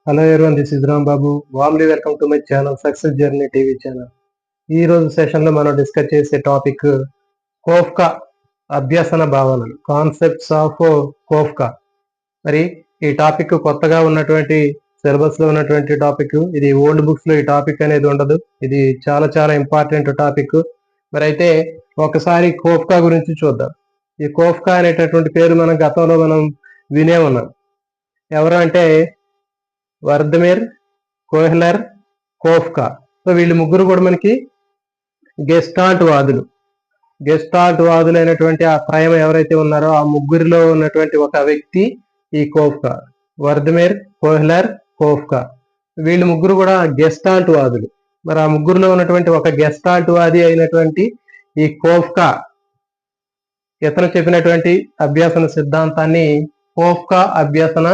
Hello everyone, this is Ram Babu. Warmly welcome to my channel success journey TV channel. ఈ రోజు session లో మనం discuss చేసే టాపిక్ కోఫ్కా అభ్యసన భావనలు, కాన్సెప్ట్స్ ఆఫ్ కోఫ్కా. మరి ఈ టాపిక్ కొత్తగా ఉన్నటువంటి సిలబస్ లో ఉన్నటువంటి టాపిక్. ఇది ఓల్డ్ బుక్స్ లో ఈ టాపిక్ అనేది ఉండదు. ఇది చాలా చాలా ఇంపార్టెంట్ టాపిక్. మరి అయితే ఒకసారి కోఫ్కా గురించి చూద్దాం. ఈ కోఫ్కా అనేటటువంటి పేరు మనం గతంలో వినే ఉన్నాం. ఎవరు అంటే వర్దమీర్, కోహ్లర్, కోఫ్కా. సో వీళ్ళు ముగ్గురు కూడా మనకి గెస్టాల్ట్ వాదులు అయినటువంటి ఆ త్రయం ఎవరైతే ఉన్నారో ఆ ముగ్గురిలో ఉన్నటువంటి ఒక వ్యక్తి ఈ కోఫ్కా. వర్దమీర్, Kohler, Koffka. వీళ్ళు ముగ్గురు కూడా గెస్టాల్ట్ వాదులు. మరి ఆ ముగ్గురులో ఉన్నటువంటి ఒక గెస్టాల్ట్ వాది అయినటువంటి ఈ కోఫ్కా ఇతను చెప్పినటువంటి అభ్యసన సిద్ధాంతాన్ని కోఫ్కా అభ్యసన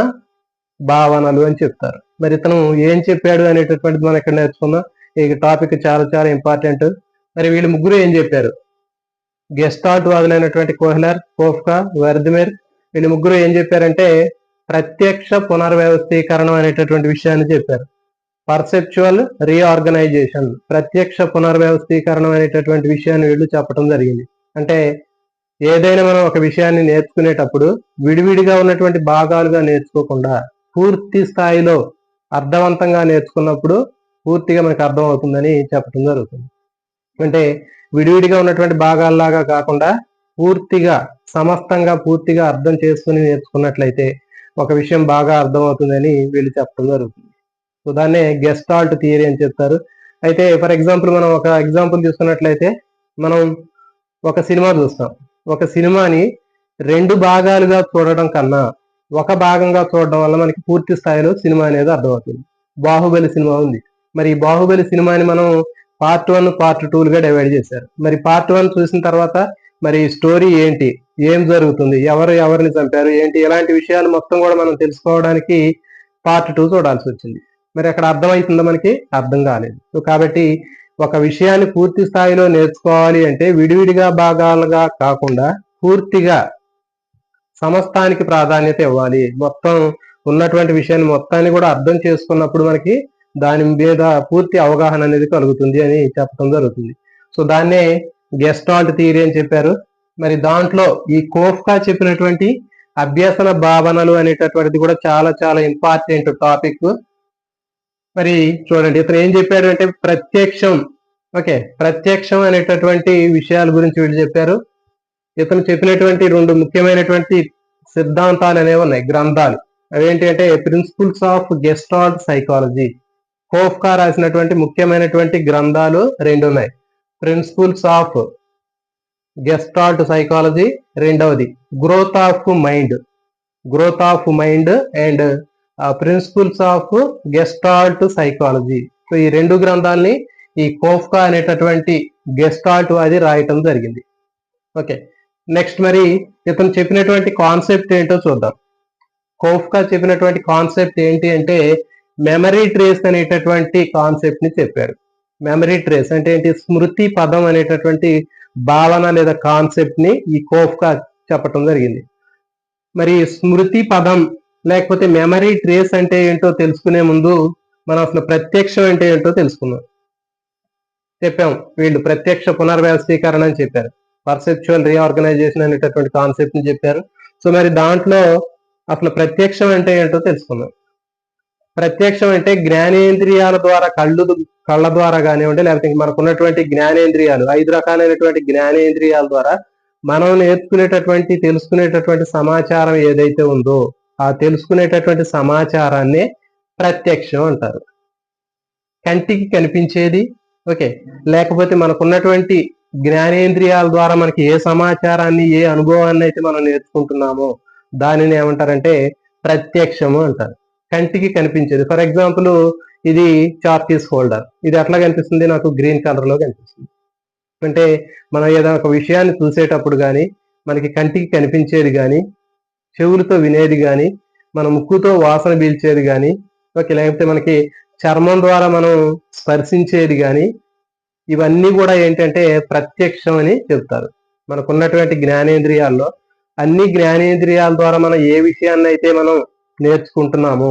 భావనలు అని చెప్తారు. మరి ఇతను ఏం చెప్పాడు అనేటటువంటిది మనం ఇక్కడ నేర్చుకుందాం. ఈ టాపిక్ చాలా చాలా ఇంపార్టెంట్. మరి వీళ్ళు ముగ్గురు ఏం చెప్పారు? గెస్టాల్ట్ వాదులైనటువంటి కోహ్లర్, కోఫ్కా, వర్దమీర్ వీళ్ళు ముగ్గురు ఏం చెప్పారంటే ప్రత్యక్ష పునర్వ్యవస్థీకరణం అనేటటువంటి విషయాన్ని చెప్పారు. పర్సెప్చువల్ రీఆర్గనైజేషన్, ప్రత్యక్ష పునర్వ్యవస్థీకరణం అనేటటువంటి విషయాన్ని వీళ్ళు చెప్పడం జరిగింది. అంటే ఏదైనా మనం ఒక విషయాన్ని నేర్చుకునేటప్పుడు విడివిడిగా ఉన్నటువంటి భాగాలుగా నేర్చుకోకుండా పూర్తి స్థాయిలో అర్థవంతంగా నేర్చుకున్నప్పుడు పూర్తిగా మనకు అర్థం అవుతుందని చెప్పడం జరుగుతుంది. అంటే విడివిడిగా ఉన్నటువంటి భాగాల్లాగా కాకుండా పూర్తిగా సమస్తంగా పూర్తిగా అర్థం చేసుకుని నేర్చుకున్నట్లయితే ఒక విషయం బాగా అర్థమవుతుందని వీళ్ళు చెప్పడం జరుగుతుంది. సో దాన్నే గెస్టాల్ట్ థియరీ అని చెప్తారు. అయితే ఫర్ ఎగ్జాంపుల్ మనం ఒక ఎగ్జాంపుల్ తీసుకున్నట్లయితే మనం ఒక సినిమా చూస్తాం. ఒక సినిమాని రెండు భాగాలుగా చూడడం కన్నా ఒక భాగంగా చూడడం వల్ల మనకి పూర్తి స్థాయిలో సినిమా అనేది అర్థమవుతుంది. బాహుబలి సినిమా ఉంది. మరి ఈ బాహుబలి సినిమాని మనం పార్ట్ 1, పార్ట్ 2లుగా డివైడ్ చేశారు. మరి పార్ట్ 1 చూసిన తర్వాత మరి స్టోరీ ఏంటి, ఏం జరుగుతుంది, ఎవరిని చంపారు, ఏంటి, ఇలాంటి విషయాలు మొత్తం కూడా మనం తెలుసుకోవడానికి పార్ట్ 2 చూడాల్సి వచ్చింది. మరి అక్కడ అర్థమవుతుందా? మనకి అర్థం కాలేదు. సో కాబట్టి ఒక విషయాన్ని పూర్తి స్థాయిలో నేర్చుకోవాలి అంటే విడివిడిగా భాగాలుగా కాకుండా పూర్తిగా సమస్తానికి ప్రాధాన్యత ఇవ్వాలి. మొత్తం ఉన్నటువంటి విషయాన్ని మొత్తాన్ని కూడా అర్థం చేసుకున్నప్పుడు మనకి దాని మీద పూర్తి అవగాహన అనేది కలుగుతుంది అని చెప్పడం జరుగుతుంది. సో దాన్నే గెస్టాల్ట్ థియరీ అని చెప్పారు. మరి దాంట్లో ఈ కోఫ్కా చెప్పినటువంటి అభ్యసన భావనలు అనేటటువంటిది కూడా చాలా చాలా ఇంపార్టెంట్ టాపిక్. మరి చూడండి, ఇతను ఏం చెప్పాడు అంటే ప్రత్యక్షం అనేటటువంటి విషయాల గురించి వీళ్ళు చెప్పారు. ఇతను చెప్పినటువంటి రెండు ముఖ్యమైనటువంటి సిద్ధాంతాలు అనేవి ఉన్నాయి, గ్రంథాలు. అవేంటి అంటే principles of gestalt psychology. Koffka రాసినటువంటి ముఖ్యమైనటువంటి గ్రంథాలు రెండు ఉన్నాయి. ప్రిన్సిపల్స్ ఆఫ్ గెస్టాల్ట్ సైకాలజీ, రెండవది growth of mind and principles of gestalt psychology. So ఈ రెండు గ్రంథాలని ఈ కోఫ్కా అనేటటువంటి గెస్టాల్ట్ అది రాయటం జరిగింది. ఓకే, నెక్స్ట్ మరి ఇతను చెప్పినటువంటి కాన్సెప్ట్ ఏంటో చూద్దాం. కోఫ్కా చెప్పినటువంటి కాన్సెప్ట్ ఏంటి అంటే మెమరీ ట్రేస్ అనేటటువంటి కాన్సెప్ట్ ని చెప్పారు. మెమరీ ట్రేస్ అంటే ఏంటి? స్మృతి పదం అనేటటువంటి భావన లేదా కాన్సెప్ట్ ని ఈ కోఫ్కా చెప్పటం జరిగింది. మరి స్మృతి పదం లేకపోతే మెమరీ ట్రేస్ అంటే ఏంటో తెలుసుకునే ముందు మనం అసలు ప్రత్యక్షం అంటే ఏంటో చెప్పాం. వీళ్ళు ప్రత్యక్ష పునర్వ్యవస్థీకరణ అని చెప్పారు. పర్సెప్చువల్ రీఆర్గనైజేషన్ అనేటటువంటి కాన్సెప్ట్ ని చెప్పారు. సో మరి దాంట్లో అసలు ప్రత్యక్షం అంటే ఏంటో తెలుసుకుందాం. ప్రత్యక్షం అంటే జ్ఞానేంద్రియాల ద్వారా కళ్ళ ద్వారా కానివ్వండి, లేకపోతే మనకు ఉన్నటువంటి జ్ఞానేంద్రియాలు 5 రకాలైనటువంటి జ్ఞానేంద్రియాల ద్వారా మనం తెలుసుకునేటటువంటి సమాచారం ఏదైతే ఉందో ఆ తెలుసుకునేటటువంటి సమాచారాన్ని ప్రత్యక్షం అంటారు. కంటికి కనిపించేది, ఓకే, లేకపోతే మనకున్నటువంటి జ్ఞానేంద్రియాల ద్వారా మనకి ఏ సమాచారాన్ని, ఏ అనుభవాన్ని అయితే మనం నేర్చుకుంటున్నామో దానిని ఏమంటారంటే ప్రత్యక్షము అంటారు. కంటికి కనిపించేది. ఫర్ ఎగ్జాంపుల్ ఇది చార్టీస్ హోల్డర్. ఇది ఎట్లా కనిపిస్తుంది? నాకు గ్రీన్ కలర్ లో కనిపిస్తుంది. అంటే మనం ఏదైనా ఒక విషయాన్ని చూసేటప్పుడు కానీ మనకి కంటికి కనిపించేది కానీ, చెవులతో వినేది కానీ, మన ముక్కుతో వాసన పీల్చేది కానీ, ఓకే, లేకపోతే మనకి చర్మం ద్వారా మనం స్పర్శించేది కానీ, ఇవన్నీ కూడా ఏంటంటే ప్రత్యక్షం అని చెప్తారు. మనకున్నటువంటి జ్ఞానేంద్రియాల్లో అన్ని జ్ఞానేంద్రియాల ద్వారా మనం ఏ విషయాన్ని అయితే మనం నేర్చుకుంటున్నామో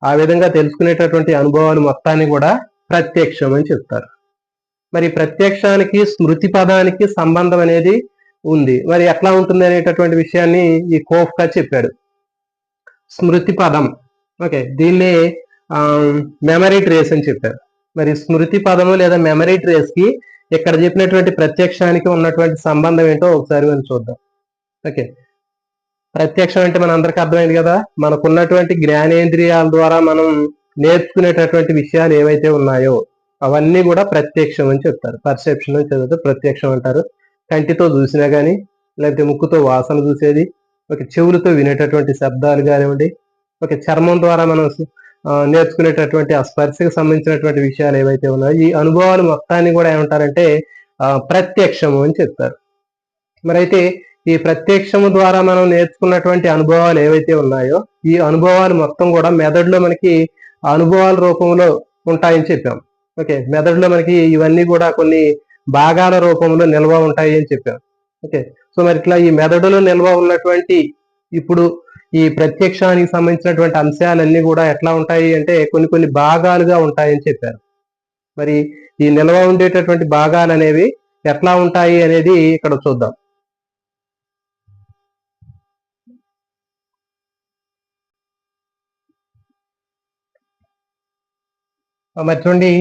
ఆ విధంగా తెలుసుకునేటటువంటి అనుభవాలు మొత్తాన్ని కూడా ప్రత్యక్షం అని చెప్తారు. మరి ప్రత్యక్షానికి స్మృతి పదానికి సంబంధం అనేది ఉంది. మరి ఎట్లా ఉంటుంది అనేటటువంటి విషయాన్ని ఈ కోఫ్కా చెప్పాడు. స్మృతి పదం, ఓకే, దీన్ని మెమరీ ట్రేస్ అని చెప్పారు. మరి స్మృతి పదము లేదా మెమరీ ట్రేస్ కి ఇక్కడ చెప్పినటువంటి ప్రత్యక్షానికి ఉన్నటువంటి సంబంధం ఏంటో ఒకసారి మనం చూద్దాం. ఓకే, ప్రత్యక్షం అంటే మన అందరికీ అర్థమైంది కదా, మనకున్నటువంటి జ్ఞానేంద్రియాల ద్వారా మనం నేర్చుకునేటటువంటి విషయాలు ఏవైతే ఉన్నాయో అవన్నీ కూడా ప్రత్యక్షం అని చెప్తారు. పర్సెప్షన్ అని చదివితే ప్రత్యక్షం అంటారు. కంటితో చూసినా కానీ, లేకపోతే ముక్కుతో వాసన చూసేది, ఒక చెవులతో వినేటటువంటి శబ్దాలు కానివ్వండి, ఒక చర్మం ద్వారా మనం నేర్చుకునేటటువంటి ఆ స్పర్శకు సంబంధించినటువంటి విషయాలు ఏవైతే ఉన్నాయో ఈ అనుభవాలు మొత్తాన్ని కూడా ఏమంటారంటే ప్రత్యక్షము అని చెప్తారు. మరి అయితే ఈ ప్రత్యక్షము ద్వారా మనం నేర్చుకున్నటువంటి అనుభవాలు ఏవైతే ఉన్నాయో ఈ అనుభవాలు మొత్తం కూడా మెదడులో మనకి అనుభవాల రూపంలో ఉంటాయని చెప్పాం. ఓకే, మెదడులో మనకి ఇవన్నీ కూడా కొన్ని భాగాల రూపంలో నిల్వ ఉంటాయి అని చెప్పాం. ఓకే, సో మరి ఇట్లా ఈ మెదడులో నిల్వ ఉన్నటువంటి ఇప్పుడు ఈ ప్రత్యక్షానికి సంబంధించినటువంటి అంశాలన్నీ కూడా ఎట్లా ఉంటాయి అంటే కొన్ని కొన్ని భాగాలుగా ఉంటాయని చెప్పారు. మరి ఈ నిల్వ ఉండేటటువంటి భాగాలు అనేవి ఎట్లా ఉంటాయి అనేది ఇక్కడ చూద్దాం. మరి చూడండి,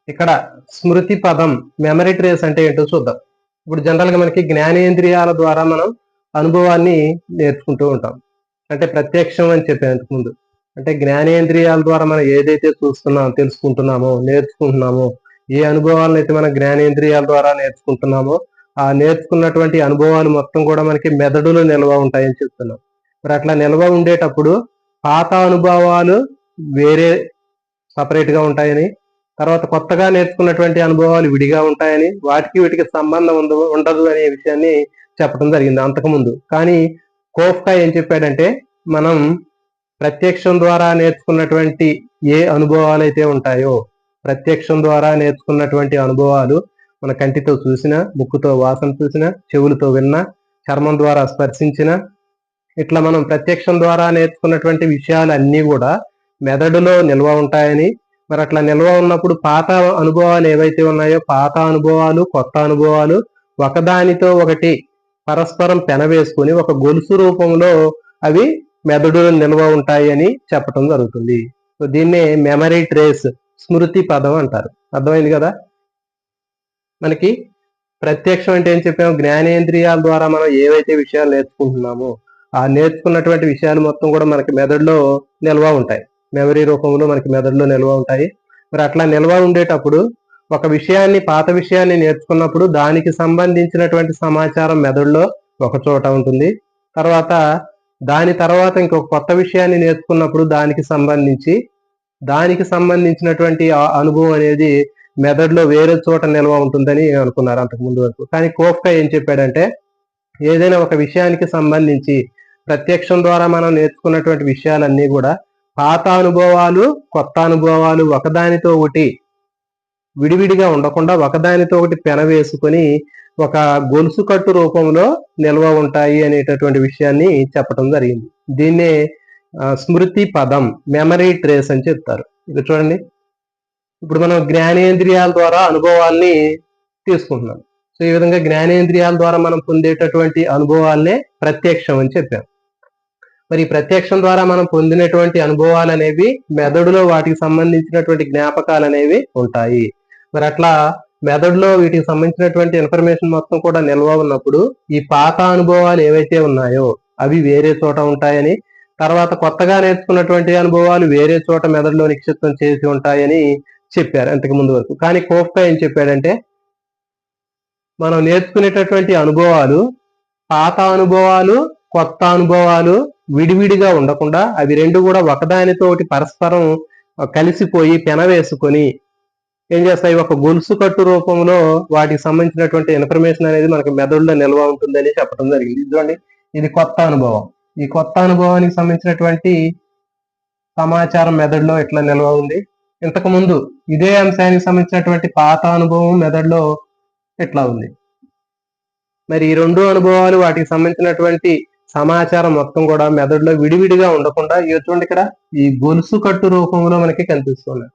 ఇక్కడ స్మృతి పదం మెమరీ ట్రేస్ అంటే ఏంటో చూద్దాం. ఇప్పుడు జనరల్ గా మనకి జ్ఞానేంద్రియాల ద్వారా మనం అనుభవాన్ని నేర్చుకుంటూ ఉంటాం. అంటే ప్రత్యక్షం అని చెప్పేందుకు ముందు అంటే జ్ఞానేంద్రియాల ద్వారా మనం ఏదైతే చూస్తున్నామో, తెలుసుకుంటున్నామో, నేర్చుకుంటున్నామో, ఏ అనుభవాలను అయితే మనం జ్ఞానేంద్రియాల ద్వారా నేర్చుకుంటున్నామో ఆ నేర్చుకున్నటువంటి అనుభవాలు మొత్తం కూడా మనకి మెదడులో నిల్వ ఉంటాయని చెప్తున్నాం. మరి అట్లా నిల్వ ఉండేటప్పుడు పాత అనుభవాలు వేరే సపరేట్ గా ఉంటాయని, తర్వాత కొత్తగా నేర్చుకున్నటువంటి అనుభవాలు విడిగా ఉంటాయని, వాటికి వీటికి సంబంధం ఉండదు అనే విషయాన్ని చెప్పడం జరిగింది అంతకుముందు. కానీ కోఫ్కా ఏం చెప్పాడంటే మనం ప్రత్యక్షం ద్వారా నేర్చుకున్నటువంటి ఏ అనుభవాలు అయితే ఉంటాయో, ప్రత్యక్షం ద్వారా నేర్చుకున్నటువంటి అనుభవాలు మన కంటితో చూసినా, ముక్కుతో వాసన చూసినా, చెవులతో విన్నా, చర్మం ద్వారా స్పర్శించిన, ఇట్లా మనం ప్రత్యక్షం ద్వారా నేర్చుకున్నటువంటి విషయాలన్నీ కూడా మెదడులో నిల్వ ఉంటాయని, మరి అట్లా నిల్వ ఉన్నప్పుడు పాత అనుభవాలు ఏవైతే ఉన్నాయో పాత అనుభవాలు కొత్త అనుభవాలు ఒకదానితో ఒకటి పరస్పరం పెనవేసుకుని ఒక గొలుసు రూపంలో అవి మెదడులో నిల్వ ఉంటాయి అని చెప్పడం జరుగుతుంది. సో దీన్నే మెమరీ ట్రేస్, స్మృతి పదం అంటారు. అర్థమైంది కదా. మనకి ప్రత్యక్షం అంటే ఏం చెప్పాము, జ్ఞానేంద్రియాల ద్వారా మనం ఏవైతే విషయాలు నేర్చుకుంటున్నామో ఆ నేర్చుకున్నటువంటి విషయాలు మొత్తం కూడా మనకి మెదడులో నిల్వ ఉంటాయి, మెమరీ రూపంలో మనకి మెదడులో నిల్వ ఉంటాయి. మరి అట్లా నిల్వ ఉండేటప్పుడు ఒక విషయాన్ని, పాత విషయాన్ని నేర్చుకున్నప్పుడు దానికి సంబంధించినటువంటి సమాచారం మెదడులో ఒక చోట ఉంటుంది. దాని తర్వాత ఇంకొక కొత్త విషయాన్ని నేర్చుకున్నప్పుడు దానికి సంబంధించినటువంటి అనుభవం అనేది మెదడులో వేరే చోట నిల్వ ఉంటుందని అనుకున్నారు అంతకు ముందు వరకు. కానీ కోఫ్కా ఏం చెప్పాడంటే ఏదైనా ఒక విషయానికి సంబంధించి ప్రత్యక్షం ద్వారా మనం నేర్చుకున్నటువంటి విషయాలన్నీ కూడా పాత అనుభవాలు కొత్త అనుభవాలు ఒకదానితో ఒకటి విడివిడిగా ఉండకుండా ఒకదానితో ఒకటి పెనవేసుకొని ఒక గొలుసు కట్టు రూపంలో నిల్వ ఉంటాయి అనేటటువంటి విషయాన్ని చెప్పడం జరిగింది. దీన్నే స్మృతి పదం, మెమరీ ట్రేస్ అని చెప్తారు. ఇది చూడండి, ఇప్పుడు మనం జ్ఞానేంద్రియాల ద్వారా అనుభవాల్ని తీసుకుంటున్నాం. సో ఈ విధంగా జ్ఞానేంద్రియాల ద్వారా మనం పొందేటటువంటి అనుభవాలనే ప్రత్యక్షం అని చెప్పాం. మరి ప్రత్యక్షం ద్వారా మనం పొందినటువంటి అనుభవాలు అనేవి మెదడులో వాటికి సంబంధించినటువంటి జ్ఞాపకాలు అనేవి ఉంటాయి. మరి అట్లా మెదడులో వీటికి సంబంధించినటువంటి ఇన్ఫర్మేషన్ మొత్తం కూడా నిల్వ ఉన్నప్పుడు ఈ పాత అనుభవాలు ఏవైతే ఉన్నాయో అవి వేరే చోట ఉంటాయని, తర్వాత కొత్తగా నేర్చుకున్నటువంటి అనుభవాలు వేరే చోట మెదడులో నిక్షిప్తం చేసి ఉంటాయని చెప్పారు అంతకు ముందు వరకు. కానీ కోఫ్కా ఏం చెప్పాడంటే మనం నేర్చుకునేటటువంటి అనుభవాలు, పాత అనుభవాలు కొత్త అనుభవాలు విడివిడిగా ఉండకుండా అవి రెండు కూడా ఒకదానితో ఒకటి పరస్పరం కలిసిపోయి పెనవేసుకొని ఏం చేస్తాయి, ఒక గొలుసు కట్టు రూపంలో వాటికి సంబంధించినటువంటి ఇన్ఫర్మేషన్ అనేది మనకి మెదడులో నిల్వ ఉంటుందని చెప్పడం జరిగింది. చూడండి, ఇది కొత్త అనుభవం. ఈ కొత్త అనుభవానికి సంబంధించినటువంటి సమాచారం మెదడులో ఎట్లా నిల్వ ఉంది, ఇంతకు ముందు ఇదే అంశానికి సంబంధించినటువంటి పాత అనుభవం మెదడులో ఎట్లా ఉంది. మరి ఈ రెండు అనుభవాలు వాటికి సంబంధించినటువంటి సమాచారం మొత్తం కూడా మెదడులో విడివిడిగా ఉండకుండా చూడండి ఇక్కడ ఈ గొలుసు కట్టు రూపంలో మనకి కనిపిస్తున్నాయి.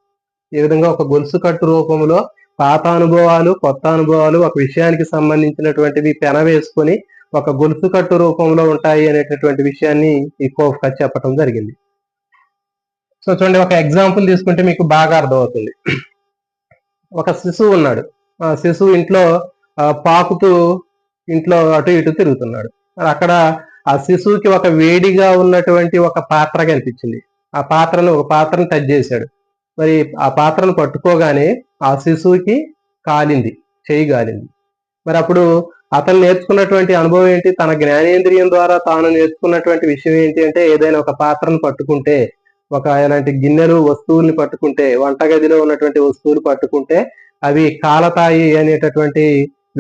ఈ విధంగా ఒక గొలుసు కట్టు రూపంలో పాత అనుభవాలు, కొత్త అనుభవాలు ఒక విషయానికి సంబంధించినటువంటివి పెనవేసుకొని ఒక గొలుసు కట్టు రూపంలో ఉంటాయి అనేటటువంటి విషయాన్ని ఈ కోఫ్కా చెప్పడం జరిగింది. సో చూడండి, ఒక ఎగ్జాంపుల్ తీసుకుంటే మీకు బాగా అర్థమవుతుంది. ఒక శిశువు ఉన్నాడు. ఆ శిశువు ఇంట్లో పాకుతూ ఇంట్లో అటు ఇటు తిరుగుతున్నాడు. అక్కడ ఆ శిశువుకి ఒక వేడిగా ఉన్నటువంటి ఒక పాత్ర కనిపించింది. ఒక పాత్రను టచ్ చేశాడు. మరి ఆ పాత్రను పట్టుకోగానే ఆ శిశువుకి చెయ్యి కాలింది. మరి అప్పుడు అతను నేర్చుకున్నటువంటి అనుభవం ఏంటి? తన జ్ఞానేంద్రియం ద్వారా తాను నేర్చుకున్నటువంటి విషయం ఏంటి అంటే, ఏదైనా ఒక పాత్రను పట్టుకుంటే, ఎలాంటి గిన్నెలు వస్తువుల్ని పట్టుకుంటే, వంటగదిలో ఉన్నటువంటి వస్తువులు పట్టుకుంటే అవి కాలతాయి అనేటటువంటి,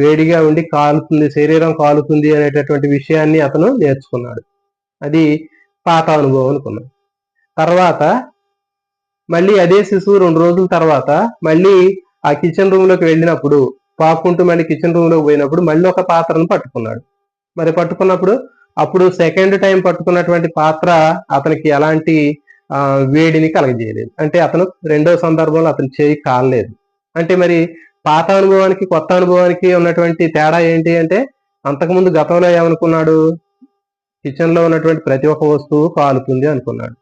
వేడిగా ఉండి కాలుతుంది, శరీరం కాలుతుంది అనేటటువంటి విషయాన్ని అతను నేర్చుకున్నాడు. అది పాత అనుభవం అనుకున్నాడు. తర్వాత మళ్ళీ అదే శిశువు 2 రోజుల తర్వాత మళ్ళీ ఆ కిచెన్ రూమ్ లోకి వెళ్ళినప్పుడు, పాక్కుంటూ మళ్ళీ కిచెన్ రూమ్ లోకి పోయినప్పుడు మళ్ళీ ఒక పాత్రను పట్టుకున్నాడు. మరి పట్టుకున్నప్పుడు అప్పుడు సెకండ్ టైం పట్టుకున్నటువంటి పాత్ర అతనికి ఎలాంటి వేడిని కలగజేయలేదు. అంటే అతను రెండో సందర్భంలో అతని చేయి కాలలేదు. అంటే మరి పాత అనుభవానికి కొత్త అనుభవానికి ఉన్నటువంటి తేడా ఏంటి అంటే, అంతకుముందు గతంలో ఏమనుకున్నాడు? కిచెన్ లో ఉన్నటువంటి ప్రతి ఒక్క వస్తువు కాలుతుంది అనుకున్నాడు,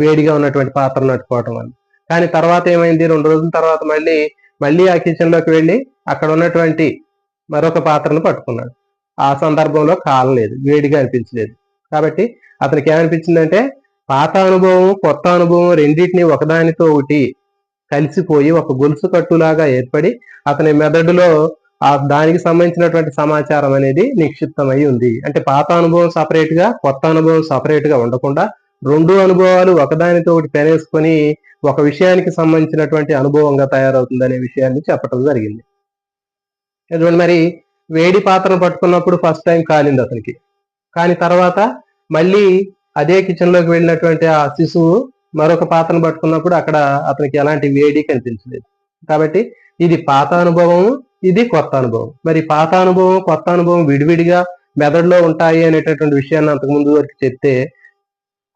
వేడిగా ఉన్నటువంటి పాత్రను నట్టుకోవటం వల్ల. కానీ తర్వాత ఏమైంది? 2 రోజుల తర్వాత మళ్ళీ ఆ కిచెన్ లోకి వెళ్ళి అక్కడ ఉన్నటువంటి మరొక పాత్రను పట్టుకున్నాడు. ఆ సందర్భంలో కాలలేదు, వేడిగా అనిపించలేదు. కాబట్టి అతనికి ఏమనిపించిందంటే, పాత అనుభవం కొత్త అనుభవం రెండింటినీ ఒకదానితో ఒకటి కలిసిపోయి ఒక గొలుసు కట్టులాగా ఏర్పడి అతని మెదడులో దానికి సంబంధించినటువంటి సమాచారం అనేది నిక్షిప్తమై ఉంది. అంటే పాత అనుభవం సపరేట్ గా, కొత్త అనుభవం సపరేట్ గా ఉండకుండా 2 అనుభవాలు ఒకదానితో ఒకటి పెనేసుకొని ఒక విషయానికి సంబంధించినటువంటి అనుభవంగా తయారవుతుంది అనే విషయాన్ని చెప్పడం జరిగింది. మరి వేడి పాత్రను పట్టుకున్నప్పుడు ఫస్ట్ టైం కాలింది అతనికి. కానీ తర్వాత మళ్ళీ అదే కిచెన్ లోకి వెళ్ళినటువంటి ఆ శిశువు మరొక పాత్రను పట్టుకున్నప్పుడు అక్కడ అతనికి ఎలాంటి వేడి కనిపించలేదు. కాబట్టి ఇది పాత అనుభవం, ఇది కొత్త అనుభవం. మరి పాత అనుభవం కొత్త అనుభవం విడివిడిగా మెదడులో ఉంటాయి అనేటటువంటి విషయాన్ని అంతకుముందు వరకు చెప్తే,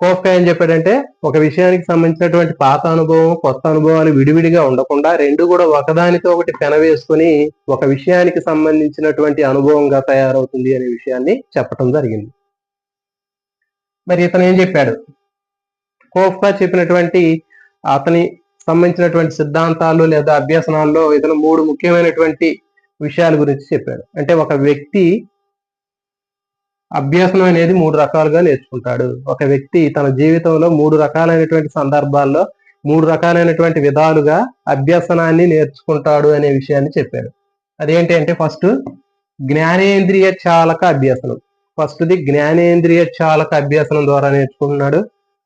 కోఫ్కా ఏం చెప్పాడంటే, ఒక విషయానికి సంబంధించినటువంటి పాత అనుభవం కొత్త అనుభవాలు విడివిడిగా ఉండకుండా రెండు కూడా ఒకదానితో ఒకటి పెనవేసుకొని ఒక విషయానికి సంబంధించినటువంటి అనుభవంగా తయారవుతుంది అనే విషయాన్ని చెప్పడం జరిగింది. మరి ఇతను ఏం చెప్పాడు? కోఫ్కా చెప్పినటువంటి అతని సంబంధించినటువంటి సిద్ధాంతాలు లేదా అభ్యసనాల్లో ఇతను 3 ముఖ్యమైనటువంటి విషయాల గురించి చెప్పాడు. అంటే ఒక వ్యక్తి అభ్యసనం అనేది 3 రకాలుగా నేర్చుకుంటాడు. ఒక వ్యక్తి తన జీవితంలో 3 రకాలైనటువంటి సందర్భాల్లో 3 రకాలైనటువంటి విధాలుగా అభ్యసనాన్ని నేర్చుకుంటాడు అనే విషయాన్ని చెప్పాడు. అదేంటి అంటే, ఫస్ట్ జ్ఞానేంద్రియ చాలక అభ్యసనం. ఫస్ట్ది జ్ఞానేంద్రియ చాలక అభ్యసనం ద్వారా నేర్చుకుంటున్నాడు.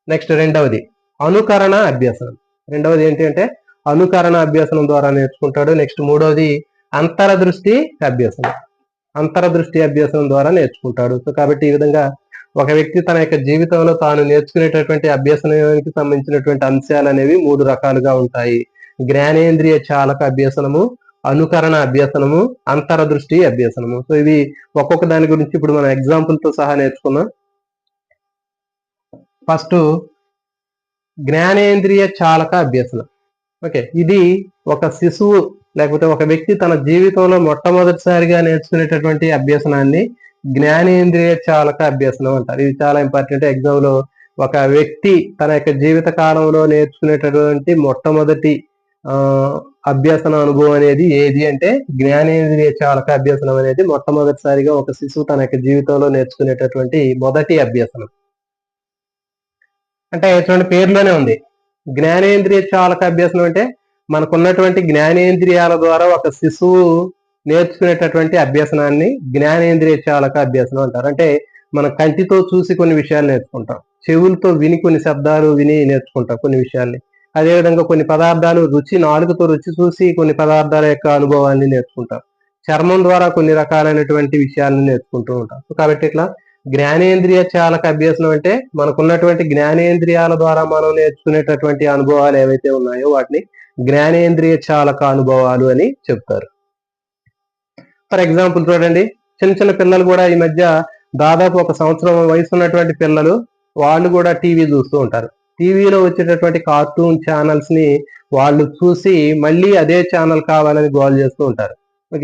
నెక్స్ట్ రెండవది అనుకరణ అభ్యసనం. రెండవది ఏంటి అంటే అనుకరణ అభ్యసనం ద్వారా నేర్చుకుంటాడు. నెక్స్ట్ మూడవది అంతరదృష్టి అభ్యసనం. అంతరదృష్టి అభ్యసనం ద్వారా నేర్చుకుంటాడు. సో కాబట్టి ఈ విధంగా ఒక వ్యక్తి తన యొక్క జీవితంలో తాను నేర్చుకునేటటువంటి అభ్యసనానికి సంబంధించినటువంటి అంశాలు అనేవి 3 రకాలుగా ఉంటాయి. జ్ఞానేంద్రియ చాలక అభ్యసనము, అనుకరణ అభ్యసనము, అంతరదృష్టి అభ్యసనము. సో ఇవి ఒక్కొక్క దాని గురించి ఇప్పుడు మనం ఎగ్జాంపుల్ తో సహా నేర్చుకున్నాం. ఫస్ట్ జ్ఞానేంద్రియ చాలక అభ్యసనం. ఓకే, ఇది ఒక శిశువు లేకపోతే ఒక వ్యక్తి తన జీవితంలో మొట్టమొదటిసారిగా నేర్చుకునేటటువంటి అభ్యసనాన్ని జ్ఞానేంద్రియ చాలక అభ్యసనం అంటారు. ఇది చాలా ఇంపార్టెంట్. ఎగ్జామ్ లో ఒక వ్యక్తి తన యొక్క జీవిత కాలంలో నేర్చుకునేటటువంటి మొట్టమొదటి అభ్యసన అనుభవం అనేది ఏది అంటే జ్ఞానేంద్రియ చాలక అభ్యసనం అనేది మొట్టమొదటిసారిగా ఒక శిశువు తన యొక్క జీవితంలో నేర్చుకునేటటువంటి మొదటి అభ్యసనం. అంటే చూడండి, పేరులోనే ఉంది జ్ఞానేంద్రియ చాలక అభ్యసనం. అంటే మనకున్నటువంటి జ్ఞానేంద్రియాల ద్వారా ఒక శిశువు నేర్చుకునేటటువంటి అభ్యసనాన్ని జ్ఞానేంద్రియ చాలక అభ్యసనం అంటారు. అంటే మన కంటితో చూసి కొన్ని విషయాలు నేర్చుకుంటాం, చెవులతో విని కొన్ని శబ్దాలు విని నేర్చుకుంటాం కొన్ని విషయాల్ని. అదేవిధంగా కొన్ని పదార్థాలు నాలుగుతో రుచి చూసి కొన్ని పదార్థాల యొక్క అనుభవాన్ని నేర్చుకుంటాం. చర్మం ద్వారా కొన్ని రకాలైనటువంటి విషయాలను నేర్చుకుంటూ ఉంటాం. కాబట్టి ఇట్లా జ్ఞానేంద్రియ చాలక అభ్యసనం అంటే మనకున్నటువంటి జ్ఞానేంద్రియాల ద్వారా మనం నేర్చుకునేటటువంటి అనుభవాలు ఏవైతే ఉన్నాయో వాటిని జ్ఞానేంద్రియ చాలక అనుభవాలు అని చెప్తారు. ఫర్ ఎగ్జాంపుల్ చూడండి, చిన్న చిన్న పిల్లలు కూడా ఈ మధ్య దాదాపు 1 సంవత్సరం వయసు ఉన్నటువంటి పిల్లలు వాళ్ళు కూడా టీవీ చూస్తూ ఉంటారు. టీవీలో వచ్చేటటువంటి కార్టూన్ ఛానల్స్ ని వాళ్ళు చూసి మళ్ళీ అదే ఛానల్ కావాలని గోల చేస్తూ ఉంటారు.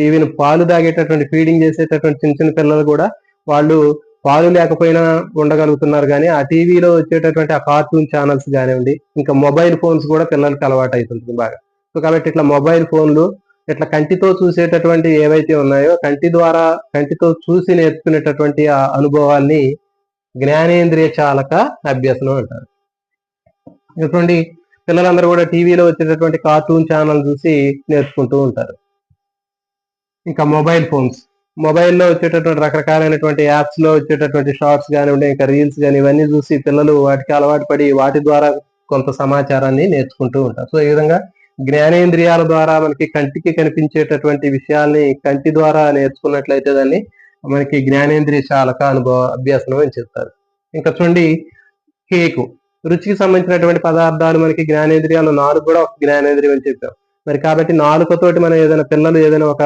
ఈవెన్ పాలు తాగేటటువంటి ఫీడింగ్ చేసేటటువంటి చిన్న చిన్న పిల్లలు కూడా వాళ్ళు పాలు లేకపోయినా ఉండగలుగుతున్నారు, కానీ ఆ టీవీలో వచ్చేటటువంటి ఆ కార్టూన్ ఛానల్స్ కానివ్వండి, ఇంకా మొబైల్ ఫోన్స్ కూడా పిల్లలకి అలవాటు అవుతుంది బాగా. సో కాబట్టి ఇట్లా మొబైల్ ఫోన్లు ఇట్లా కంటితో చూసేటటువంటి ఏవైతే ఉన్నాయో కంటితో చూసి నేర్చుకునేటటువంటి ఆ అనుభవాల్ని జ్ఞానేంద్రియ చాలక అభ్యసనం అంటారు. ఇటువంటి పిల్లలందరూ కూడా టీవీలో వచ్చేటటువంటి కార్టూన్ ఛానల్ చూసి నేర్చుకుంటూ ఉంటారు. ఇంకా మొబైల్లో వచ్చేటటువంటి రకరకాలైనటువంటి యాప్స్ లో వచ్చేటటువంటి షార్ట్స్ కానివ్వండి, ఇంకా రీల్స్ కానీ ఇవన్నీ చూసి పిల్లలు వాటికి అలవాటు పడి వాటి ద్వారా కొంత సమాచారాన్ని నేర్చుకుంటూ ఉంటారు. సో ఈ విధంగా జ్ఞానేంద్రియాల ద్వారా మనకి కంటికి కనిపించేటటువంటి విషయాల్ని కంటి ద్వారా నేర్చుకున్నట్లయితే దాన్ని మనకి జ్ఞానేంద్రియ చాలక అభ్యాసనం అని చెప్తారు. ఇంకా చూడండి, కేకు రుచికి సంబంధించినటువంటి పదార్థాలు మనకి జ్ఞానేంద్రియాలు 4 కూడా ఒక జ్ఞానేంద్రియం అని చెప్పాం. మరి కాబట్టి నాలుకతోటి మనం పిల్లలు ఏదైనా ఒక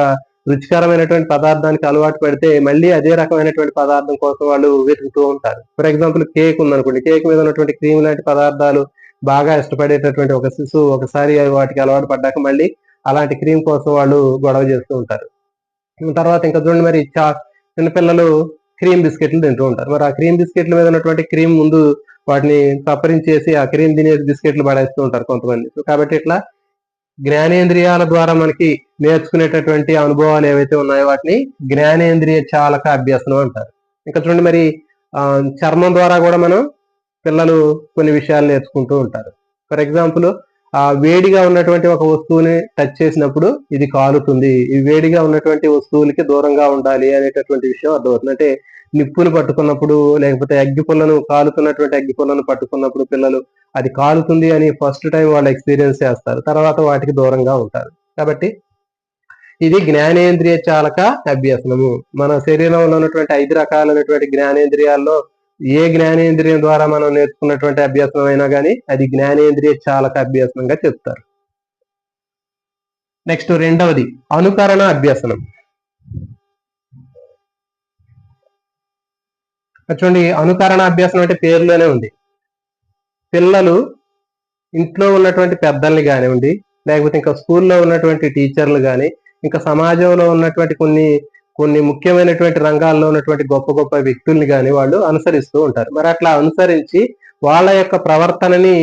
రుచికరమైనటువంటి పదార్థానికి అలవాటు పడితే మళ్ళీ అదే రకమైనటువంటి పదార్థం కోసం వాళ్ళు వెతుకుతూ ఉంటారు. ఫర్ ఎగ్జాంపుల్ కేక్ ఉందనుకోండి, కేక్ మీద ఉన్నటువంటి క్రీమ్ లాంటి పదార్థాలు బాగా ఇష్టపడేటటువంటి ఒక శిశువు ఒకసారి వాటికి అలవాటు పడ్డాక మళ్ళీ అలాంటి క్రీమ్ కోసం వాళ్ళు గొడవ చేస్తూ ఉంటారు. తర్వాత ఇంకా చూడండి, మరి చిన్నపిల్లలు క్రీమ్ బిస్కెట్లు తింటూ ఉంటారు. మరి ఆ క్రీమ్ బిస్కెట్ల మీద ఉన్నటువంటి క్రీమ్ ముందు వాటిని సప్పరించేసి ఆ క్రీమ్ తినే బిస్కెట్లు పడేస్తూ ఉంటారు కొంతమంది. కాబట్టి ఇట్లా జ్ఞానేంద్రియాల ద్వారా మనకి నేర్చుకునేటటువంటి అనుభవాలు ఏవైతే ఉన్నాయో వాటిని జ్ఞానేంద్రియ చాలక అభ్యసనం అంటారు. ఇంకా చూడండి, మరి చర్మం ద్వారా కూడా మనం పిల్లలు కొన్ని విషయాలు నేర్చుకుంటూ ఉంటారు. ఫర్ ఎగ్జాంపుల్, ఆ వేడిగా ఉన్నటువంటి ఒక వస్తువుని టచ్ చేసినప్పుడు ఇది కాలుతుంది, ఈ వేడిగా ఉన్నటువంటి వస్తువులకి దూరంగా ఉండాలి అనేటటువంటి విషయం అర్థమవుతుంది. అంటే నిప్పును పట్టుకున్నప్పుడు, లేకపోతే కాలుతున్నటువంటి అగ్గి పుల్లను పట్టుకున్నప్పుడు పిల్లలు అది కాలుతుంది అని ఫస్ట్ టైం వాళ్ళు ఎక్స్పీరియన్స్ చేస్తారు, తర్వాత వాటికి దూరంగా ఉంటారు. కాబట్టి ఇది జ్ఞానేంద్రియ చాలక అభ్యసనము. మన శరీరంలో ఉన్నటువంటి 5 రకాలైనటువంటి జ్ఞానేంద్రియాల్లో ఏ జ్ఞానేంద్రియం ద్వారా మనం నేర్చుకున్నటువంటి అభ్యాసం అయినా కానీ అది జ్ఞానేంద్రియ చాలక అభ్యాసనంగా చెప్తారు. నెక్స్ట్ రెండవది అనుకరణ అభ్యసనం. చూడండి, అనుకరణ అభ్యాసం అంటే పేరులోనే ఉంది. పిల్లలు ఇంట్లో ఉన్నటువంటి పెద్దల్ని కానివ్వండి, లేకపోతే ఇంకా స్కూల్లో ఉన్నటువంటి టీచర్లు కానీ, ఇంకా సమాజంలో ఉన్నటువంటి కొన్ని ముఖ్యమైనటువంటి రంగాల్లో ఉన్నటువంటి గొప్ప గొప్ప వ్యక్తుల్ని కానీ వాళ్ళు అనుసరిస్తూ ఉంటారు. మరి అట్లా అనుసరించి వాళ్ళ యొక్క ప్రవర్తనని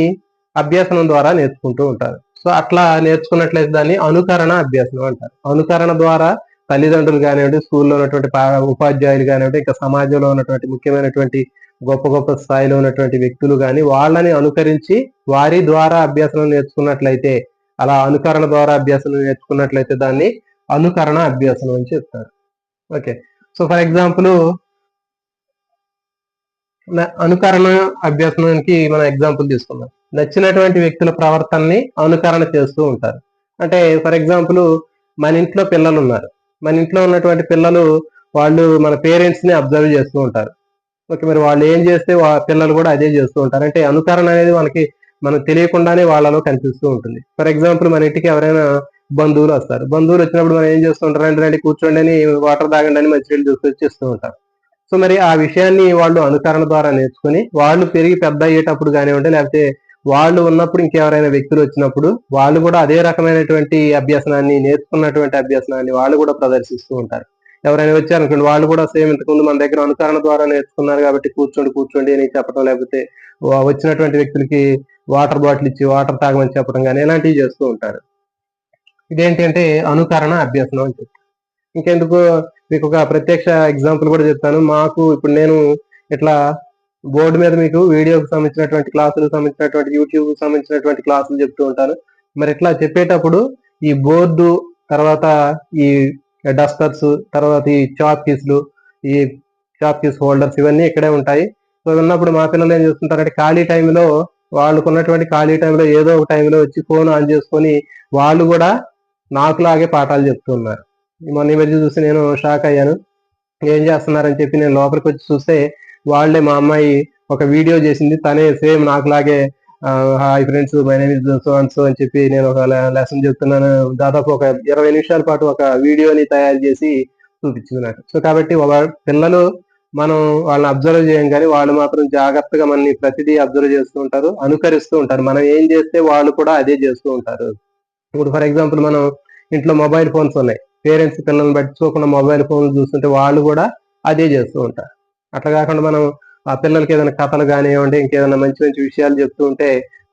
అభ్యసనం ద్వారా నేర్చుకుంటూ ఉంటారు. సో అట్లా నేర్చుకున్నట్లయితే దాన్ని అనుకరణ అభ్యాసనం అంటారు. అనుకరణ ద్వారా తల్లిదండ్రులు కానివ్వండి, స్కూల్లో ఉన్నటువంటి ఉపాధ్యాయులు కానివ్వండి, ఇంకా సమాజంలో ఉన్నటువంటి ముఖ్యమైనటువంటి గొప్ప గొప్ప స్థాయిలో ఉన్నటువంటి వ్యక్తులు కానీ వాళ్ళని అనుకరించి వారి ద్వారా అభ్యాసనం నేర్చుకున్నట్లయితే, అలా అనుకరణ ద్వారా అభ్యాసనం నేర్చుకున్నట్లయితే దాన్ని అనుకరణ అభ్యాసనం అని చెప్తారు. ఓకే, సో ఫర్ ఎగ్జాంపుల్ అనుకరణ అభ్యాసనానికి మనం ఎగ్జాంపుల్ తీసుకుందాం. నచ్చినటువంటి వ్యక్తుల ప్రవర్తనని అనుకరణ చేస్తూ ఉంటారు. అంటే ఫర్ ఎగ్జాంపుల్, మన ఇంట్లో పిల్లలు ఉన్నారు. మన ఇంట్లో ఉన్నటువంటి పిల్లలు వాళ్ళు మన పేరెంట్స్ ని అబ్జర్వ్ చేస్తూ ఉంటారు. ఓకే, మరి వాళ్ళు ఏం చేస్తే పిల్లలు కూడా అదే చేస్తూ ఉంటారు. అంటే అనుకరణ అనేది మనకు తెలియకుండానే వాళ్ళలో కనిపిస్తూ ఉంటుంది. ఫర్ ఎగ్జాంపుల్, మన ఇంటికి ఎవరైనా బంధువులు వస్తారు. బంధువులు వచ్చినప్పుడు మనం ఏం చేస్తుంటారు, రండి కూర్చోండి అని, వాటర్ తాగండి అని మంచినీళ్ళు తీసుకొచ్చి ఉంటారు. సో మరి ఆ విషయాన్ని వాళ్ళు అనుకరణ ద్వారా నేర్చుకుని వాళ్ళు పెరిగి పెద్ద అయ్యేటప్పుడు కానివ్వండి, లేకపోతే వాళ్ళు ఉన్నప్పుడు ఇంకెవరైనా వ్యక్తులు వచ్చినప్పుడు వాళ్ళు కూడా అదే రకమైనటువంటి నేర్చుకున్నటువంటి అభ్యాసనాన్ని వాళ్ళు కూడా ప్రదర్శిస్తూ ఉంటారు. ఎవరైనా వచ్చారనుకోండి, వాళ్ళు కూడా సేమ్ ఇంతకుముందు మన దగ్గర అనుకరణ ద్వారా నేర్చుకున్నారు కాబట్టి కూర్చోండి అని చెప్పడం, లేకపోతే వచ్చినటువంటి వ్యక్తులకి వాటర్ బాటిల్ ఇచ్చి వాటర్ తాగమని చెప్పడం కానీ ఇలాంటివి చేస్తూ ఉంటారు. ఇదేంటి అంటే అనుకరణ అభ్యాసనం అని చెప్తాను. ఇంకెందుకు మీకు ఒక ప్రత్యక్ష ఎగ్జాంపుల్ కూడా చెప్తాను. ఇప్పుడు నేను ఇట్లా బోర్డు మీద మీకు వీడియోకి సంబంధించినటువంటి క్లాసులకు సంబంధించినటువంటి యూట్యూబ్ సంబంధించినటువంటి క్లాసులు చెప్తూ ఉంటాను. మరి ఇట్లా చెప్పేటప్పుడు ఈ బోర్డు, తర్వాత ఈ డస్టర్స్, తర్వాత ఈ చాక్ కీస్ హోల్డర్స్ ఇవన్నీ ఇక్కడే ఉంటాయి. సో ఉన్నప్పుడు మా పిల్లలు ఏం చేస్తుంటారంటే ఖాళీ టైంలో, వాళ్ళకున్నటువంటి ఖాళీ టైంలో ఏదో ఒక టైంలో వచ్చి ఫోన్ ఆన్ చేసుకొని వాళ్ళు కూడా నాకులాగే పాఠాలు చెప్తున్నారు. మొన్న ఈ మధ్య చూసి నేను షాక్ అయ్యాను. ఏం చేస్తున్నారని చెప్పి నేను లోపలికి వచ్చి చూస్తే వాళ్ళే మా అమ్మాయి ఒక వీడియో చేసింది. తనే సేమ్ నాకులాగే hi friends, my name is so and so అని చెప్పి నేను ఒక లెసన్ చెప్తున్నాను. దాదాపు ఒక 20 నిమిషాల పాటు ఒక వీడియోని తయారు చేసి చూపించింది నాకు. సో కాబట్టి పిల్లలు మనం వాళ్ళని అబ్జర్వ్ చేయం కానీ వాళ్ళు మాత్రం జాగ్రత్తగా మనని ప్రతిదీ అబ్జర్వ్ చేస్తూ ఉంటారు, అనుకరిస్తూ ఉంటారు. మనం ఏం చేస్తే వాళ్ళు కూడా అదే చేస్తూ ఉంటారు. ఇప్పుడు ఫర్ ఎగ్జాంపుల్ మనం ఇంట్లో మొబైల్ ఫోన్స్ ఉన్నాయి, పేరెంట్స్ పిల్లల్ని పట్టించుకోకుండా మొబైల్ ఫోన్లు చూస్తుంటే వాళ్ళు కూడా అదే చేస్తూ ఉంటారు. అట్లా కాకుండా మనం ఆ పిల్లలకి ఏదైనా కథలు కానివ్వండి, ఇంకేదైనా మంచి మంచి విషయాలు చెప్తూ ఉంటే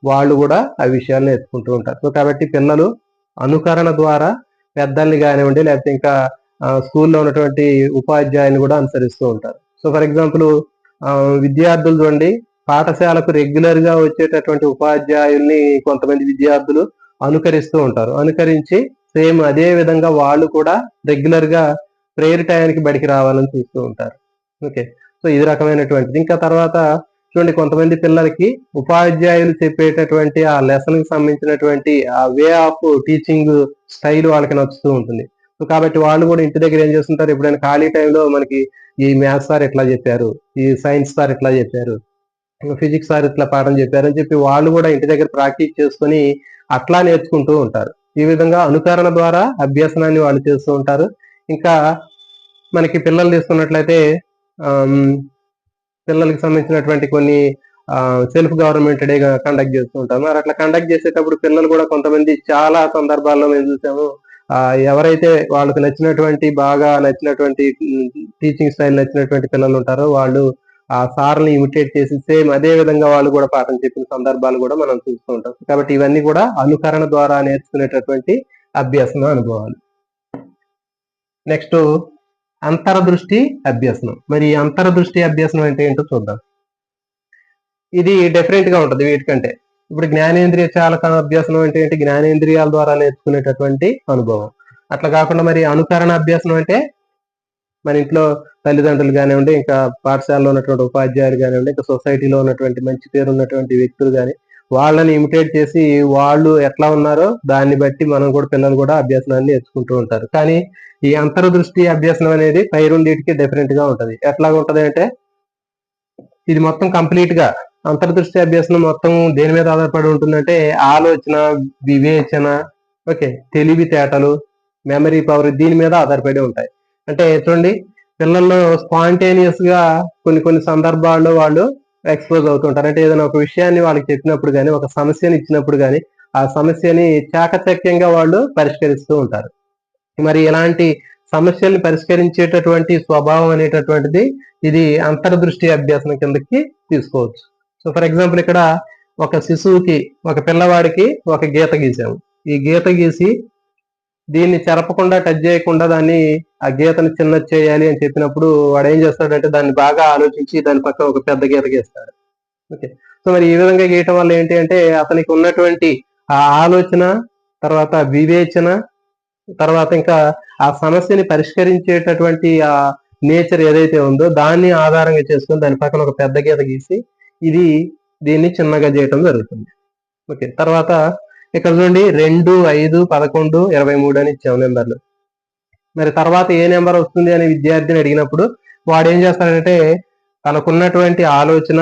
వాళ్ళు కూడా ఆ విషయాలు నేర్చుకుంటూ ఉంటారు. సో కాబట్టి పిల్లలు అనుకరణ ద్వారా పెద్దల్ని కానివ్వండి, లేకపోతే ఇంకా స్కూల్లో ఉన్నటువంటి ఉపాధ్యాయుని కూడా అనుసరిస్తూ ఉంటారు. సో ఫర్ ఎగ్జాంపుల్ విద్యార్థులు చూడండి, పాఠశాలకు రెగ్యులర్ గా వచ్చేటటువంటి ఉపాధ్యాయుల్ని కొంతమంది విద్యార్థులు అనుకరిస్తూ ఉంటారు. అనుకరించి సేమ్ అదే విధంగా వాళ్ళు కూడా రెగ్యులర్ గా ప్రేయర్ టయానికి బడికి రావాలని చూస్తూ ఉంటారు. ఓకే, సో ఇది రకమైనటువంటిది. ఇంకా తర్వాత చూడండి, కొంతమంది పిల్లలకి ఉపాధ్యాయులు చెప్పేటటువంటి ఆ లెసన్ కి సంబంధించినటువంటి ఆ వే ఆఫ్ టీచింగ్ స్టైల్ వాళ్ళకి నచ్చుతూ ఉంటుంది. సో కాబట్టి వాళ్ళు కూడా ఇంటి దగ్గర ఏం చేస్తుంటారు, ఎప్పుడైనా ఖాళీ టైంలో మనకి ఈ మ్యాథ్స్ సార్ ఇట్లా చెప్పారు, ఈ సైన్స్ సార్ ఇట్లా చెప్పారు, ఫిజిక్స్ సార్ ఇట్లా పాఠం చెప్పారు అని చెప్పి వాళ్ళు కూడా ఇంటి దగ్గర ప్రాక్టీస్ చేసుకొని అట్లా నేర్చుకుంటూ ఉంటారు. ఈ విధంగా అనుకరణ ద్వారా అభ్యసనాన్ని వాళ్ళు చేస్తూ ఉంటారు. ఇంకా మనకి పిల్లలు తీసుకున్నట్లయితే పిల్లలకి సంబంధించినటువంటి కొన్ని సెల్ఫ్ గవర్నమెంట్ డే కండక్ట్ చేస్తూ ఉంటాం. మరి అట్లా కండక్ట్ చేసేటప్పుడు పిల్లలు కూడా కొంతమంది చాలా సందర్భాల్లో మేము చూసాము, ఎవరైతే వాళ్ళకి నచ్చినటువంటి బాగా నచ్చినటువంటి టీచింగ్ స్టైల్ నచ్చినటువంటి పిల్లలు ఉంటారో వాళ్ళు ఆ సార్ని ఇమిటేట్ చేసి సేమ్ అదే విధంగా వాళ్ళు కూడా పాఠం చెప్పిన సందర్భాలు కూడా మనం చూస్తూ ఉంటాం. కాబట్టి ఇవన్నీ కూడా అనుకరణ ద్వారా నేర్చుకునేటటువంటి అభ్యసన అనుభవాలు. నెక్స్ట్ అంతర్దృష్టి అభ్యసనం. మరి అంతర్దృష్టి అభ్యసనం అంటే ఏంటో చూద్దాం. ఇది డిఫరెంట్ గా ఉంటుంది వీటికంటే. ఇప్పుడు జ్ఞానేంద్రియ చాలక అభ్యసనం అంటే ఏంటి, జ్ఞానేంద్రియాల ద్వారా నేర్చుకునేటటువంటి అనుభవం. అట్లా కాకుండా మరి అనుకరణ అభ్యసనం అంటే మన ఇంట్లో తల్లిదండ్రులు కానివ్వండి, ఇంకా పాఠశాలలో ఉన్నటువంటి ఉపాధ్యాయులు కానివ్వండి, ఇంకా సొసైటీలో ఉన్నటువంటి మంచి పేరు ఉన్నటువంటి వ్యక్తులు కానీ వాళ్ళని ఇమిటేట్ చేసి వాళ్ళు ఎట్లా ఉన్నారో దాన్ని బట్టి మనం కూడా పిల్లలు కూడా అభ్యసనాన్ని నేర్చుకుంటూ ఉంటారు. కానీ ఈ అంతర్దృష్టి అభ్యసనం అనేది పై రెండింటికి డిఫరెంట్ గా ఉంటది. ఎట్లా ఉంటది అంటే ఇది మొత్తం కంప్లీట్ గా అంతర్దృష్టి అభ్యసనం మొత్తం దేని మీద ఆధారపడి ఉంటుందంటే ఆలోచన, వివేచన, ఓకే, తెలివితేటలు, మెమరీ పవర్ దీని మీద ఆధారపడి ఉంటాయి. అంటే చూడండి, పిల్లల్లో స్పాంటేనియస్ గా కొన్ని సందర్భాల్లో వాళ్ళు ఎక్స్పోజ్ అవుతుంటారు. అంటే ఏదైనా ఒక విషయాన్ని వాళ్ళకి చెప్పినప్పుడు కానీ, ఒక సమస్యని ఇచ్చినప్పుడు కానీ ఆ సమస్యని చాకచక్యంగా వాళ్ళు పరిష్కరిస్తూ ఉంటారు. మరి ఇలాంటి సమస్యల్ని పరిష్కరించేటటువంటి స్వభావం అనేటటువంటిది ఇది అంతర్దృష్టి అభ్యాసం కిందకి తీసుకోవచ్చు. సో ఫర్ ఎగ్జాంపుల్ ఇక్కడ ఒక శిశువుకి, ఒక పిల్లవాడికి ఒక గీత గీసాము. ఈ గీత గీసి దీన్ని చెరపకుండా, టచ్ చేయకుండా దాన్ని ఆ గీతను చిన్నది చేయాలి అని చెప్పినప్పుడు వాడు ఏం చేస్తాడంటే దాన్ని బాగా ఆలోచించి దాని పక్కన ఒక పెద్ద గీత గీస్తాడు. ఓకే, సో మరి ఈ విధంగా గీయటం వల్ల ఏంటి అంటే అతనికి ఉన్నటువంటి ఆ ఆలోచన, తర్వాత వివేచన, తర్వాత ఇంకా ఆ సమస్యని పరిష్కరించేటటువంటి ఆ నేచర్ ఏదైతే ఉందో దాన్ని ఆధారంగా చేసుకొని దాని పక్కన ఒక పెద్ద గీత గీసి దీన్ని చిన్నగా చేయటం జరుగుతుంది. ఓకే, తర్వాత ఇక్కడ చూడండి 2, 5, 11, 23 అని ఇచ్చాము నెంబర్లు. మరి తర్వాత ఏ నెంబర్ వస్తుంది అని విద్యార్థిని అడిగినప్పుడు వాడు ఏం చేస్తాడంటే తనకున్నటువంటి ఆలోచన,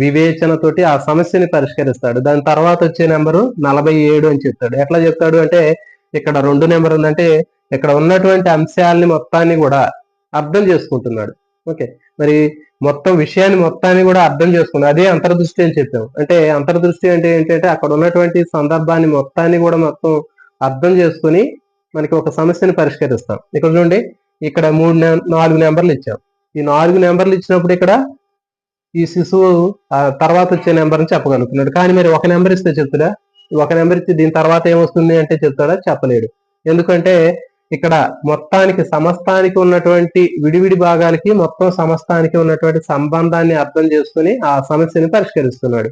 వివేచనతోటి ఆ సమస్యని పరిష్కరిస్తాడు. దాని తర్వాత వచ్చే నెంబరు 47 అని చెప్తాడు. ఎట్లా చెప్తాడు అంటే ఇక్కడ 2 నెంబర్ ఉందంటే ఇక్కడ ఉన్నటువంటి అంశాలని మొత్తాన్ని కూడా అర్థం చేసుకుంటున్నాడు. ఓకే, మరి మొత్తం విషయాన్ని మొత్తాన్ని కూడా అర్థం చేసుకున్నాడు. అదే అంతర్దృష్టి అని చెప్పాము. అంటే అంతర్దృష్టి అంటే ఏంటంటే అక్కడ ఉన్నటువంటి సందర్భాన్ని మొత్తాన్ని కూడా మొత్తం అర్థం చేసుకుని మనకి ఒక సమస్యని పరిష్కరిస్తాం. ఇక్కడ చూడండి, ఇక్కడ 4 నెంబర్లు ఇచ్చాం. ఈ 4 నెంబర్లు ఇచ్చినప్పుడు ఇక్కడ ఈ శిశువు తర్వాత వచ్చే నెంబర్ని చెప్పగలుగుతున్నాడు. కానీ మరి ఒక నెంబర్ ఇస్తే చెప్తాడా? ఒక నెంబర్ ఇచ్చి దీని తర్వాత ఏమొస్తుంది అంటే చెప్తాడా? చెప్పలేడు. ఎందుకంటే ఇక్కడ మొత్తానికి సమస్తానికి ఉన్నటువంటి విడివిడి భాగాలకి మొత్తం సమస్తానికి ఉన్నటువంటి సంబంధాన్ని అర్థం చేసుకుని ఆ సమస్యని పరిష్కరిస్తున్నాడు.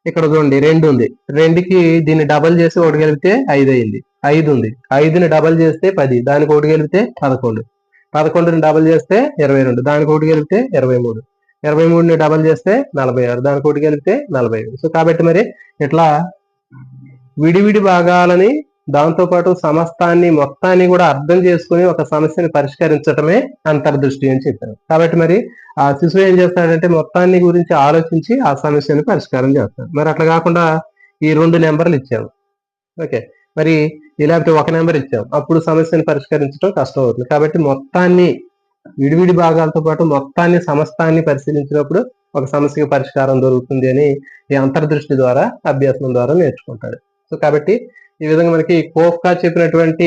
ఇక్కడ చూడండి 2 ఉంది, 2కి దీన్ని డబల్ చేసి 1 కలిపితే 5 అయింది. 5 ఉంది, 5ని డబల్ చేస్తే 10, దానికి 1 కలిపితే 11, 11ని డబల్ చేస్తే 22, దానికి 1 కలిపితే 23, 23ని డబల్ చేస్తే 46, దానికి 1 కలిపితే 47. సో కాబట్టి మరి ఇట్లా విడివిడి భాగాలని దాంతోపాటు సమస్తాన్ని మొత్తాన్ని కూడా అర్థం చేసుకుని ఒక సమస్యని పరిష్కరించటమే అంతర్దృష్టి అని చెప్పారు. కాబట్టి మరి ఆ శిశువు ఏం చేస్తాడంటే మొత్తాన్ని గురించి ఆలోచించి ఆ సమస్యను పరిష్కారం చేస్తాడు. మరి అట్లా కాకుండా ఈ 2 నెంబర్లు ఇచ్చాము. ఓకే, మరి ఇలాంటి ఒక నెంబర్ ఇచ్చాం, అప్పుడు సమస్యను పరిష్కరించడం కష్టం అవుతుంది. కాబట్టి మొత్తాన్ని విడివిడి భాగాలతో పాటు మొత్తాన్ని సమస్తాన్ని పరిశీలించినప్పుడు ఒక సమస్యకి పరిష్కారం దొరుకుతుంది అని ఈ అంతర్దృష్టి ద్వారా అభ్యాసం ద్వారా నేర్చుకుంటాడు. సో కాబట్టి ఈ విధంగా మనకి కోఫ్కా చెప్పినటువంటి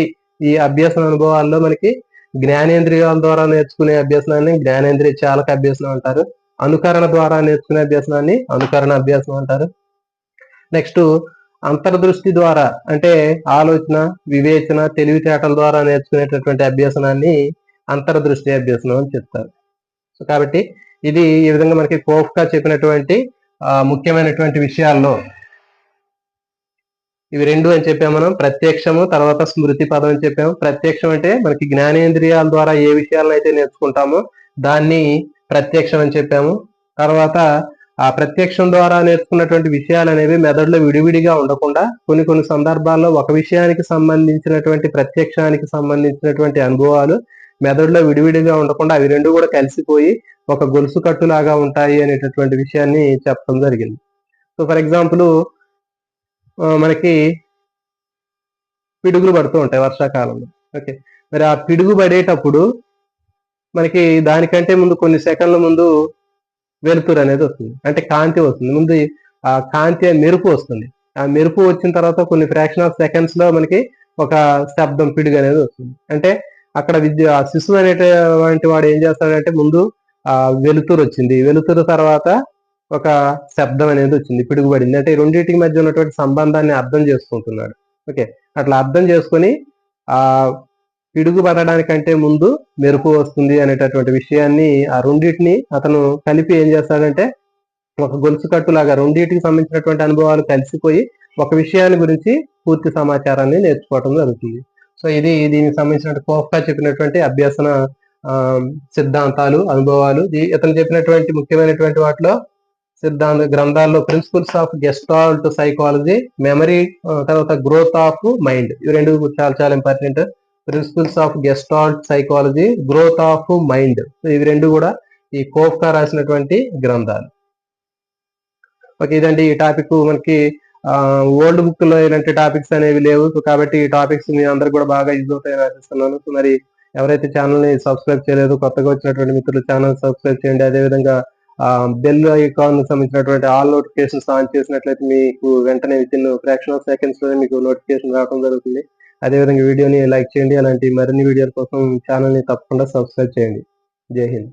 ఈ అభ్యాసన అనుభవాల్లో మనకి జ్ఞానేంద్రియాల ద్వారా నేర్చుకునే అభ్యాసనాన్ని జ్ఞానేంద్రియ చాలక అభ్యాసనం అంటారు. అనుకరణ ద్వారా నేర్చుకునే అభ్యాసనాన్ని అనుకరణ అభ్యాసం అంటారు. నెక్స్ట్ అంతర్దృష్టి ద్వారా అంటే ఆలోచన, వివేచన, తెలివితేటల ద్వారా నేర్చుకునేటటువంటి అభ్యాసనాన్ని అంతర్దృష్టి అభ్యాసనం అని చెప్తారు. సో కాబట్టి ఇది ఈ విధంగా మనకి కోఫ్కా చెప్పినటువంటి ముఖ్యమైనటువంటి విషయాల్లో ఇవి రెండు అని చెప్పాము మనం. ప్రత్యక్షము, తర్వాత స్మృతి పదం అని చెప్పాము. ప్రత్యక్షం అంటే మనకి జ్ఞానేంద్రియాల ద్వారా ఏ విషయాలను అయితే నేర్చుకుంటామో దాన్ని ప్రత్యక్షం అని చెప్పాము. తర్వాత ఆ ప్రత్యక్షం ద్వారా నేర్చుకున్నటువంటి విషయాలు అనేవి మెదడులో విడివిడిగా ఉండకుండా కొన్ని సందర్భాల్లో ఒక విషయానికి సంబంధించినటువంటి ప్రత్యక్షానికి సంబంధించినటువంటి అనుభవాలు మెదడులో విడివిడిగా ఉండకుండా అవి రెండు కూడా కలిసిపోయి ఒక గొలుసు కట్టులాగా ఉంటాయి అనేటటువంటి విషయాన్ని చెప్పడం జరిగింది. సో ఫర్ ఎగ్జాంపుల్ మనకి పిడుగులు పడుతూ ఉంటాయి వర్షాకాలంలో. ఓకే, మరి ఆ పిడుగు పడేటప్పుడు మనకి దానికంటే ముందు కొన్ని సెకండ్ల ముందు వెలుతురు అనేది వస్తుంది, అంటే కాంతి వస్తుంది. ముందు ఆ కాంతి మెరుపు వస్తుంది. ఆ మెరుపు వచ్చిన తర్వాత కొన్ని ఫ్రాక్షన్ ఆఫ్ సెకండ్స్ లో మనకి ఒక శబ్దం పిడుగు అనేది వస్తుంది. అంటే అక్కడ ఆ శిశువు అనేటువంటి వాడు ఏం చేస్తాడంటే ముందు ఆ వెలుతురు వచ్చింది, వెలుతురు తర్వాత ఒక శబ్దం అనేది వచ్చింది, పిడుగు పడింది. అంటే రెండింటికి మధ్య ఉన్నటువంటి సంబంధాన్ని అర్థం చేసుకుంటున్నాడు. ఓకే, అట్లా అర్థం చేసుకొని ఆ పిడుగు పడడానికంటే ముందు మెరుపు వస్తుంది అనేటటువంటి విషయాన్ని ఆ రెండింటిని అతను కలిపి ఏం చేస్తాడంటే ఒక గొలుసు కట్టులాగా రెండింటికి సంబంధించినటువంటి అనుభవాలు కలిసిపోయి ఒక విషయాన్ని గురించి పూర్తి సమాచారాన్ని నేర్చుకోవడం జరుగుతుంది. సో ఇది దీనికి సంబంధించిన కోఫ్కా చెప్పినటువంటి అభ్యసన సిద్ధాంతాలు, అనుభవాలు. ఇతను చెప్పినటువంటి ముఖ్యమైనటువంటి వాటిలో సిద్ధాంత గ్రంథాల్లో principles of gestalt psychology, memory, తర్వాత గ్రోత్ ఆఫ్ మైండ్, ఇవి రెండు చాలా చాలా important. Principles of gestalt psychology, growth of mind, ఇవి రెండు కూడా ఈ కోఫ్కా రాసినటువంటి గ్రంథాలు. ఓకే, ఇదండి ఈ టాపిక్. మనకి ఓల్డ్ బుక్ లో ఇలాంటి టాపిక్స్ అనేవి లేవు. సో కాబట్టి ఈ టాపిక్స్ మీ అందరికి కూడా బాగా యూజ్ అవుతాయని ఆశిస్తున్నాను. సో మరి ఎవరైతే ఛానల్ ని సబ్స్క్రైబ్ చేయలేదు, కొత్తగా వచ్చినటువంటి మిత్రులు ఛానల్ సబ్స్క్రైబ్ చేయండి. అదేవిధంగా బెల్ ఐకాన్ సంబంధించినటువంటి ఆల్ నోటిఫికేషన్స్ ఆన్ చేసినట్లయితే మీకు వెంటనే with in fraction of seconds లోనే మీకు నోటిఫికేషన్ రావడం జరుగుతుంది. అదేవిధంగా వీడియోని లైక్ చేయండి. అలాంటి మరిన్ని వీడియోల కోసం ఛానల్ ని తప్పకుండా సబ్స్క్రైబ్ చేయండి. జై హింద్.